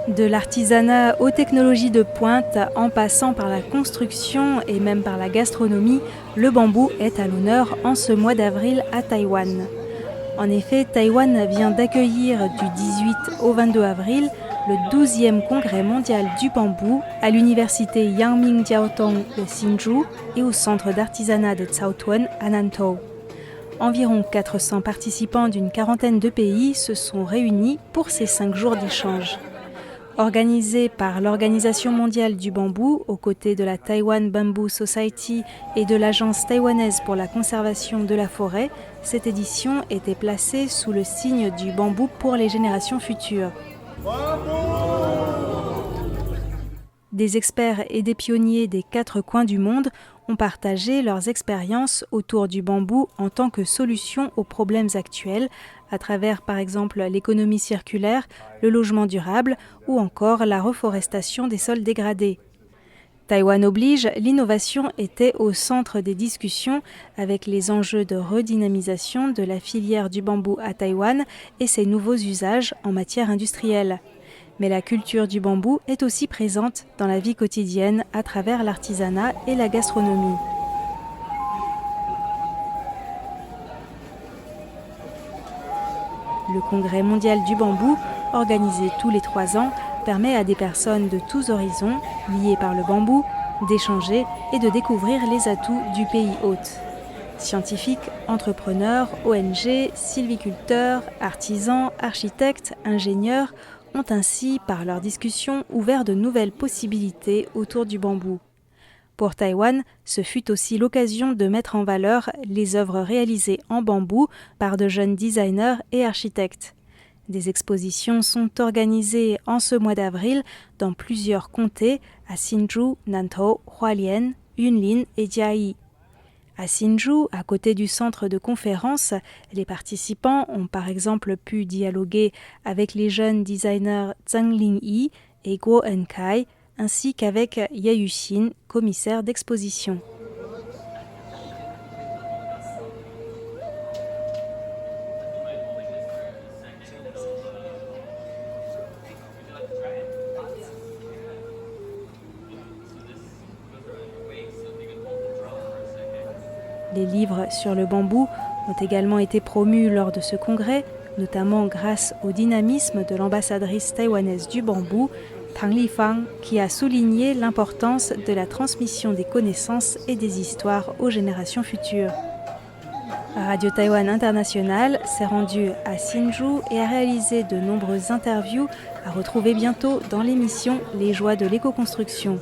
De l'artisanat aux technologies de pointe, en passant par la construction et même par la gastronomie, le bambou est à l'honneur en ce mois d'avril à Taïwan. En effet, Taïwan vient d'accueillir du 18 au 22 avril le 12e congrès mondial du bambou à l'université Yangming Jiaotong de Hsinchu et au centre d'artisanat de Caotuan à Nantou. Environ 400 participants d'une quarantaine de pays se sont réunis pour ces 5 jours d'échange. Organisée par l'Organisation mondiale du bambou aux côtés de la Taiwan Bamboo Society et de l'Agence taïwanaise pour la conservation de la forêt, cette édition était placée sous le signe du bambou pour les générations futures. Des experts et des pionniers des 4 coins du monde ont partagé leurs expériences autour du bambou en tant que solution aux problèmes actuels, à travers par exemple l'économie circulaire, le logement durable ou encore la reforestation des sols dégradés. Taïwan oblige, l'innovation était au centre des discussions avec les enjeux de redynamisation de la filière du bambou à Taïwan et ses nouveaux usages en matière industrielle. Mais la culture du bambou est aussi présente dans la vie quotidienne à travers l'artisanat et la gastronomie. Le Congrès mondial du bambou, organisé tous les 3 ans, permet à des personnes de tous horizons, liées par le bambou, d'échanger et de découvrir les atouts du pays hôte. Scientifiques, entrepreneurs, ONG, sylviculteurs, artisans, architectes, ingénieurs ont ainsi, par leurs discussions, ouvert de nouvelles possibilités autour du bambou. Pour Taïwan, ce fut aussi l'occasion de mettre en valeur les œuvres réalisées en bambou par de jeunes designers et architectes. Des expositions sont organisées en ce mois d'avril dans plusieurs comtés à Hsinchu, Nantou, Hualien, Yunlin et Jiayi. À Hsinchu, à côté du centre de conférence, les participants ont par exemple pu dialoguer avec les jeunes designers Zhang Lingyi et Guo Enkai, ainsi qu'avec Ye Yuxin, commissaire d'exposition. Les livres sur le bambou ont également été promus lors de ce congrès, notamment grâce au dynamisme de l'ambassadrice taïwanaise du bambou, Tang Lifang, qui a souligné l'importance de la transmission des connaissances et des histoires aux générations futures. Radio Taïwan International s'est rendue à Hsinchu et a réalisé de nombreuses interviews à retrouver bientôt dans l'émission Les joies de l'éco-construction.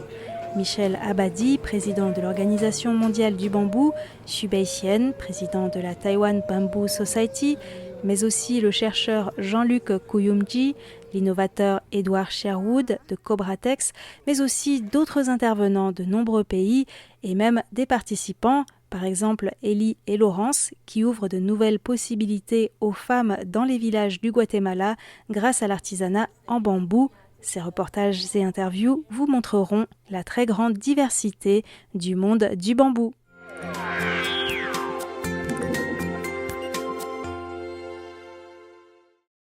Michel Abadi, président de l'Organisation mondiale du bambou, Xu Beixian, président de la Taiwan Bamboo Society, mais aussi le chercheur Jean-Luc Kuyumji, l'innovateur Edward Sherwood de Cobratex, mais aussi d'autres intervenants de nombreux pays et même des participants, par exemple Élie et Laurence, qui ouvrent de nouvelles possibilités aux femmes dans les villages du Guatemala grâce à l'artisanat en bambou. Ces reportages et interviews vous montreront la très grande diversité du monde du bambou.